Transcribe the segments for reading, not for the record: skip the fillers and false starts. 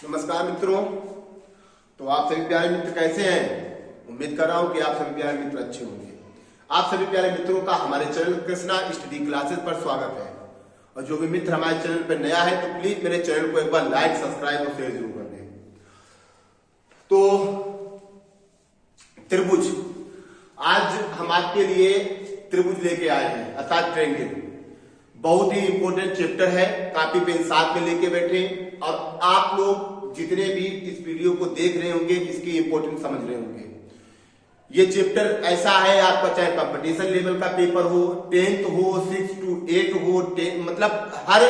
नमस्कार मित्रों। तो आप सभी प्यारे मित्र कैसे हैं? उम्मीद कर रहा हूं कि आप सभी प्यारे मित्र अच्छे होंगे। आप सभी प्यारे मित्रों का हमारे चैनल कृष्णा स्टडी क्लासेस पर स्वागत है। और जो भी मित्र हमारे चैनल पर नया है तो प्लीज मेरे चैनल को एक बार लाइक, सब्सक्राइब और शेयर जरूर कर दें। तो त्रिभुज, आज हम आपके लिए त्रिभुज लेके आए हैं अर्थात ट्रायंगल। बहुत ही इंपॉर्टेंट चैप्टर है, कॉपी पेन साथ में लेके बैठे और आप लोग जितने भी इस वीडियो को देख रहे होंगे इसकी इंपॉर्टेंस समझ रहे होंगे। ये चैप्टर ऐसा है आपका, चाहे कंपटीशन लेवल का पेपर हो, 10th हो, 6 to 8 हो, 10 मतलब हर,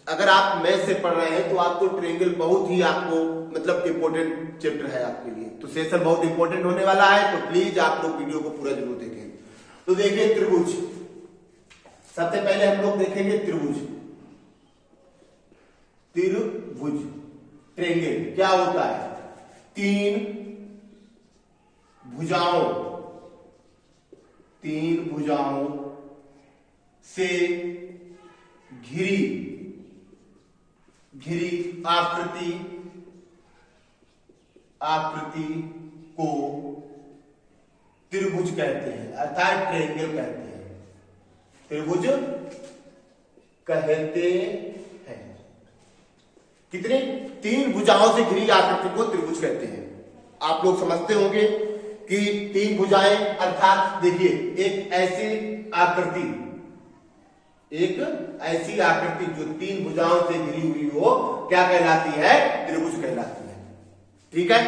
अगर आप मैथ से पढ़ रहे हैं तो आपको ट्रायंगल बहुत ही आपको मतलब इंपॉर्टेंट चैप्टर है आपके लिए। तो सेशन बहुत इंपॉर्टेंट होने वाला है, तो प्लीज आप लोग वीडियो को पूरा जरूर देखें। तो देखिए त्रिभुज, सबसे पहले हम लोग देखेंगे त्रिभुज। त्रिभुज ट्रायंगल क्या होता है? तीन भुजाओं से घिरी आकृति को त्रिभुज कहते हैं अर्थात ट्रायंगल कहते हैं। त्रिभुज कहते हैं। कितने? तीन भुजाओं से घिरी आकृति को त्रिभुज कहते हैं। आप लोग समझते होंगे कि तीन भुजाएं अर्थात देखिए एक ऐसी आकृति जो तीन भुजाओं से घिरी हुई हो क्या कहलाती है? त्रिभुज कहलाती है। ठीक है,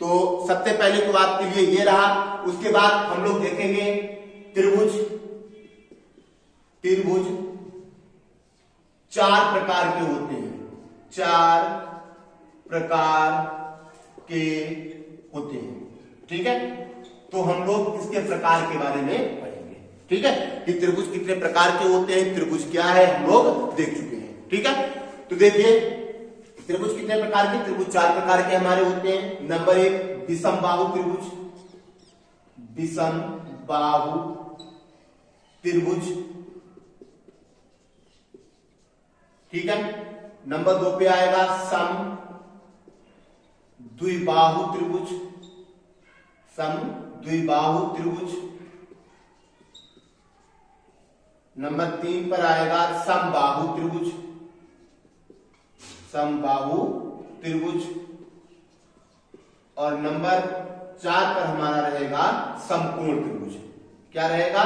तो सबसे पहले तो आपके लिए ये रहा। उसके बाद हम लोग देखेंगे त्रिभुज चार प्रकार के होते हैं। चार प्रकार के होते हैं। ठीक है, तो हम लोग इसके प्रकार के बारे में पढ़ेंगे। ठीक है, कि त्रिभुज कितने प्रकार के होते हैं, त्रिभुज क्या है, हम लोग देख चुके हैं। ठीक है, तो देखिए त्रिभुज कितने प्रकार के? त्रिभुज चार प्रकार के हमारे होते हैं। नंबर 1 विषम बाहु त्रिभुज। विषम बाहु त्रिभुज। ठीक है, नंबर 2 पे आएगा सम द्विबाहु त्रिभुज। सम द्विबाहु त्रिभुज। नंबर 3 पर आएगा समबाहु त्रिभुज। समबाहु त्रिभुज। और नंबर 4 पर हमारा रहेगा समकोण त्रिभुज। क्या रहेगा?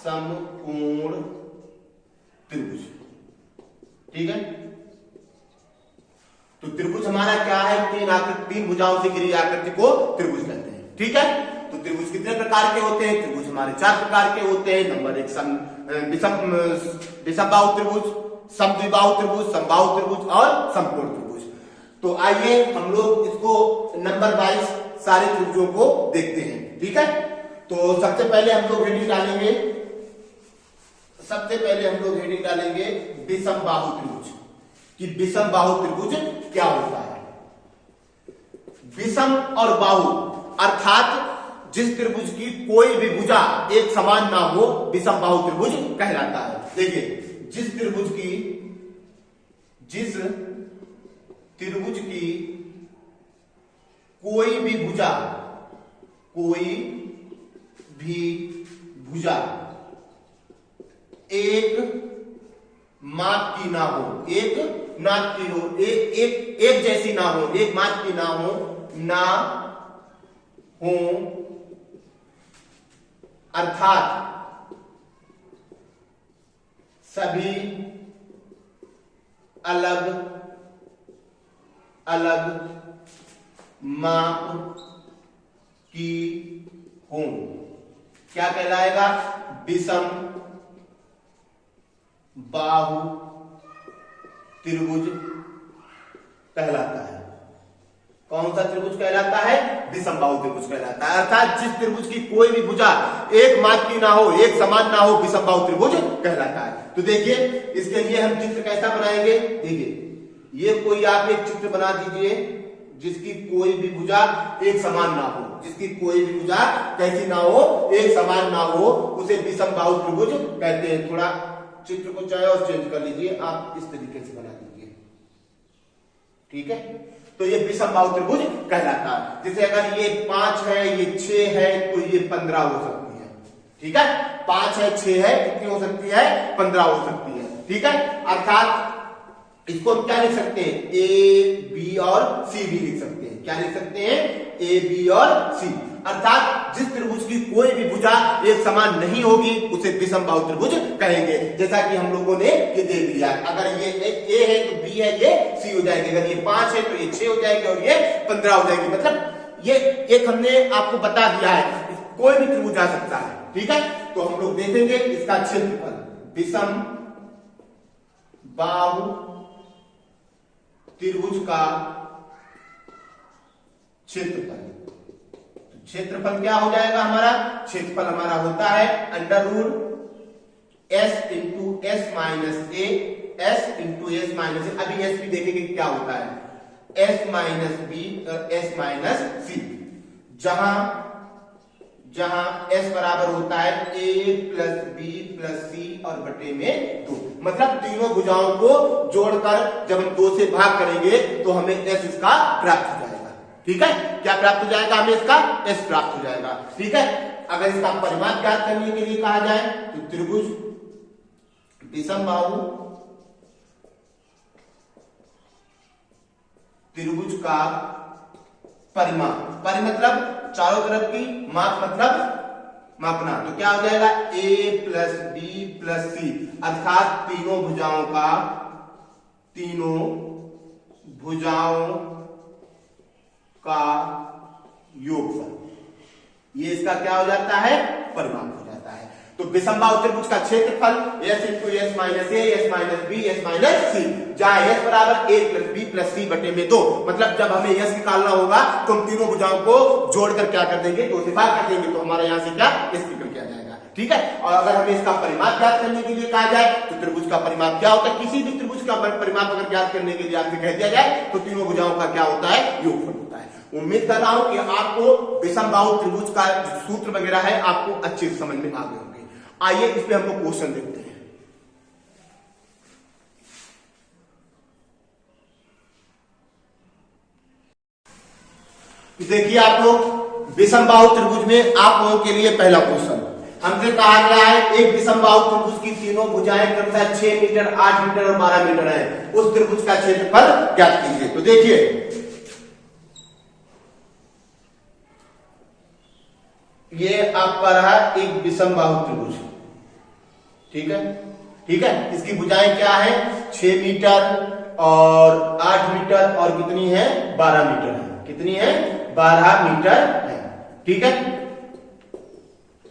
समकोण त्रिभुज। ठीक है, तो त्रिभुज हमारा क्या है? तीन भुजाओं से घिरी आकृति को त्रिभुज कहते हैं। ठीक है, तो त्रिभुज कितने प्रकार के होते हैं? त्रिभुज हमारे चार प्रकार के होते हैं। नंबर 1 विषम बाहु त्रिभुज, समद्विबाहु त्रिभुज, समबाहु त्रिभुज और समकोण त्रिभुज। तो आइए हम लोग इसको नंबर वाइज सारे त्रिभुजों को देखते हैं। ठीक है, तो सबसे पहले हम लोग हेडिंग डालेंगे विषम बाहु त्रिभुज। कि विषम बाहु त्रिभुज क्या होता है? विषम और बाहु अर्थात जिस त्रिभुज की कोई भी भुजा एक समान ना हो, विषम बाहु त्रिभुज कहलाता है। देखिए जिस त्रिभुज की कोई भी भुजा एक माप की ना हो, एक जैसी ना हो, एक माप की ना हो अर्थात सभी अलग माप की हो, क्या कहलाएगा? विषम बाहु त्रिभुज कहलाता है। कौन सा त्रिभुज कहलाता है? विषम बाहु त्रिभुज कहलाता है। अर्थात जिस त्रिभुज की कोई भी भुजा एक माप की ना हो, एक समान ना हो, विषम बाहु त्रिभुज कहलाता है। तो देखिए इसके लिए हम चित्र कैसा बनाएंगे? देखिए ये कोई आप एक चित्र बना दीजिए जिसकी कोई भी भुजा एक समान ना हो, जिसकी कोई भी भुजा कैसी ना हो, एक समान ना हो, उसे विषम बाहु त्रिभुज कहते हैं। थोड़ा चित्र को चाहे और चेंज कर लीजिए, आप इस तरीके से बना दीजिए। ठीक है, तो ये विषमबाहु त्रिभुज कहलाता है। जैसे अगर ये 5 है, ये 6 है, तो ये 15 हो सकती है। ठीक है, 5 है, 6 है, कितनी हो सकती है? 15 हो सकती है। ठीक है, अर्थात इसको हम क्या लिख सकते हैं? ए, बी और सी भी लिख सकते हैं। क्या लिख सकते हैं? ए, बी और सी। अर्थात जिस त्रिभुज की कोई भी भुजा एक समान नहीं होगी उसे विषमबाहु त्रिभुज कहेंगे। जैसा कि हम लोगों ने ये देख लिया, अगर ये ए है तो बी है, ये सी हो जाएगी, अगर ये 5 है तो ये 6 हो जाएगी और ये 15 हो जाएगी। मतलब ये एक हमने आपको बता दिया है, कोई भी त्रिभुज आ सकता है। ठीक है, तो हम लोग देखेंगे इसका क्षेत्रफल, विषम बाहु त्रिभुज का क्षेत्रफल। क्षेत्रफल क्या हो जाएगा हमारा? क्षेत्रफल हमारा होता है under root S into S minus A, S into S minus A. अभी एस भी देखेंगे क्या होता है, एस माइनस बी और एस माइनस सी, जहां जहां एस बराबर होता है A plus B plus C और बटे में 2। मतलब तीनों भुजाओं को जोड़कर जब हम 2 से भाग करेंगे तो हमें एस इसका प्राप्त हो जाएगा। ठीक है, क्या प्राप्त हो जाएगा? हमें इसका एस प्राप्त हो जाएगा। ठीक है, अगर इसका परिमाप ज्ञात करने के लिए कहा जाए तो त्रिभुज विषमबाहु त्रिभुज का परिमाप, परि मतलब चारों तरफ की, माप मतलब मापना, तो क्या हो जाएगा? ए प्लस बी प्लस सी, अर्थात तीनों भुजाओं का योगफल। ये इसका क्या हो जाता है? परिमाप हो जाता है। तो विषमबाहु त्रिभुज का क्षेत्रफल S into S minus A, S minus B, S minus C, जहां एस बराबर A plus B plus C बटे में 2। मतलब जब हमें एस निकालना होगा तो हम तीनों भुजाओं को जोड़कर क्या कर देंगे? 2 से भाग कर देंगे, तो हमारे यहां से क्या एस निकल के आ जाएगा। ठीक है, और अगर हमें इसका परिमाप ज्ञात करने के लिए कहा जाए तो त्रिभुज का परिमाप क्या होता है? किसी भी त्रिभुज का परिमाप अगर ज्ञात करने के लिए आपसे कह दिया जाए तो तीनों भुजाओं का क्या होता है? योगफल होता है। उम्मीद कर रहा हूं कि आपको विषमबाहु त्रिभुज का सूत्र वगैरह है आपको अच्छे से समझ में आ गए होंगे। आइए इस पे हम लोग क्वेश्चन देखते हैं। देखिए आप लोग, विषमबाहु त्रिभुज में आप लोगों के लिए पहला क्वेश्चन हमसे कहा गया है, एक विषमबाहु त्रिभुज की तीनों भुजाएं क्रमशः 6 मीटर, 8 मीटर और 12 मीटर है, उस त्रिभुज का क्षेत्रफल ज्ञात कीजिए। तो देखिए ये आपका रहा एक विषमबाहु त्रिभुज। ठीक है, ठीक है, इसकी भुजाएं क्या है? 6 मीटर और 8 मीटर और कितनी है? 12 मीटर है। कितनी है? 12 मीटर है। ठीक है,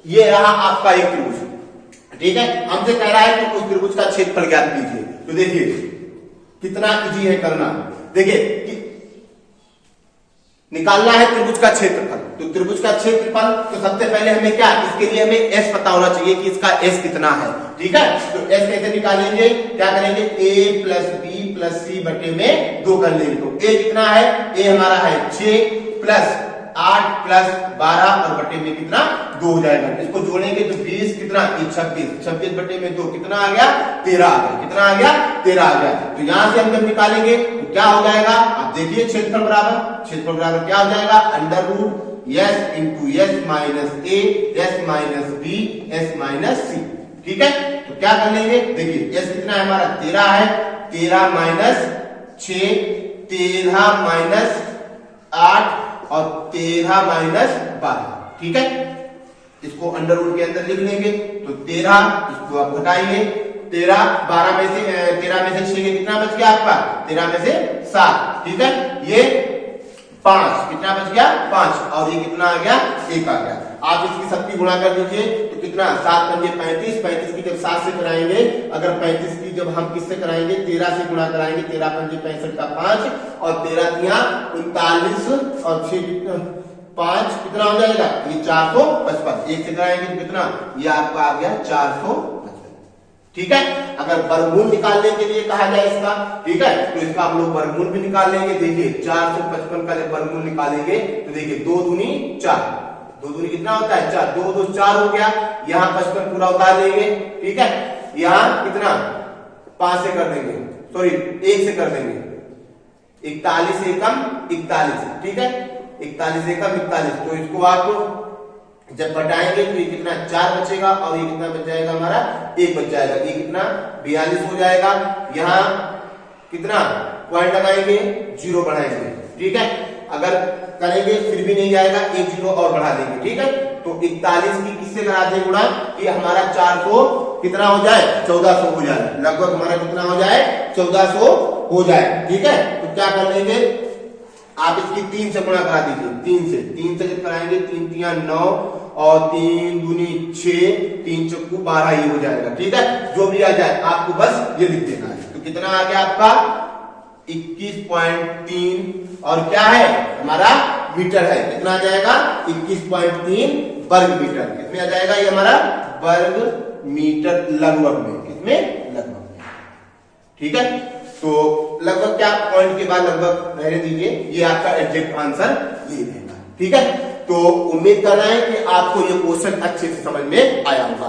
ये रहा आपका एक त्रिभुज। ठीक है, हमसे कह रहा है कि उस त्रिभुज का क्षेत्रफल ज्ञात कीजिए। तो देखिए कितना इजी है करना। देखिए निकालना है त्रिभुज का क्षेत्रफल, तो त्रिभुज का क्षेत्रफल तो सबसे पहले हमें क्या, इसके लिए हमें एस पता होना चाहिए कि इसका एस कितना है। ठीक है, तो एस कैसे निकालेंगे? क्या करेंगे? ए प्लस बी प्लस सी बटे में 2 कर लेंगे। तो ए कितना है? ए हमारा है 6 प्लस 8 प्लस 12 और बटे में कितना? 2 हो जाएगा। इसको जोड़ेंगे तो 20 कितना? 26, 26 बटे में 2 कितना आ गया? 13 आ गया। कितना आ गया? 13 आ गया। तो यहां से हम जब निकालेंगे तो क्या हो जाएगा? आप देखिए क्षेत्रफल बराबर क्या हो जाएगा? Under root S into S minus A, S minus B, S minus C. ठीक है, तो क्या कर लेंगे? देखिए एस कितना है हमारा? 13 है। 13 माइनस 6, 13 माइनस 8 और 13 माइनस 12। ठीक है, इसको अंडर रूट के अंदर लिख लेंगे तो 13, इसको आप घटाएंगे 13, 12 में से 13 में से 6 के कितना बच गया आपका? 13 में से 7। ठीक है, ये 5 कितना बच गया? 5 और ये कितना आ गया? 1 आ गया। आप इसकी सबकी गुणा कर दीजिए तो कितना? 7 पंजे 35, 35 की जब 7 से कराएंगे, अगर 35 की जब हम किससे कराएंगे? 13 से गुणा कराएंगे, 13 पंजे 65 का 5 और 13 तिया 39 और 6 कितना? 5 कितना हो जाएगा? ये 455। 1 से कराएंगे तो कितना? ये आपका आ गया 455। ठीक है, अगर वर्गमूल निकालने के लिए कहा जाए इसका, ठीक है, तो इसका हम लोग वर्गमूल भी निकाल लेंगे। देखिए 455 का जब वर्गमूल निकालेंगे तो देखिए 2 दूनी 4, 2 दूनी कितना होता है? 4, 2 2 4 हो गया। यहाँ 55 पूरा उतार लेंगे। ठीक है, यहाँ कितना? 5 से कर देंगे, सॉरी 1 से कर देंगे। 41 एकम 41, ठीक है, 41 एकम 41। तो इसको आप जब घटाएंगे तो ये कितना 4 बचेगा और ये कितना बच जाएगा हमारा 1 बच जाएगा। ये कितना 42 हो जाएगा। यहाँ कितना पॉइंट लगाएंगे 0 बढ़ाएंगे, ठीक है। अगर करेंगे फिर भी नहीं जाएगा, 1 0 और बढ़ा देंगे, ठीक है। तो 41 की किससे कराते हैं गुणा कि हमारा 400 कितना हो जाए 1400 हो जाए, लगभग हमारा कितना हो जाए 1400 हो जाए, ठीक है। तो क्या कर लेंगे आप इसकी 3 से गुणा करा दीजिए, 3 से जब कराएंगे 3 3 9 और 3 दूनी 6, 3 चौकू 12 ये हो जाएगा, ठीक है। जो भी आ जाए आपको बस ये लिख देना है। तो कितना आ गया आपका 21.3 और क्या है हमारा मीटर है, कितना आ जाएगा 21.3 वर्ग मीटर। कितने आ जाएगा ये हमारा वर्ग मीटर लगभग में, कितने लगभग में, ठीक है। तो लगभग क्या पॉइंट के बाद लगभग रहने दीजिए, ये आपका एग्जैक्ट आंसर ये रहेगा, ठीक है। तो उम्मीद कर रहे हैं कि आपको ये क्वेश्चन अच्छे से समझ में आया होगा।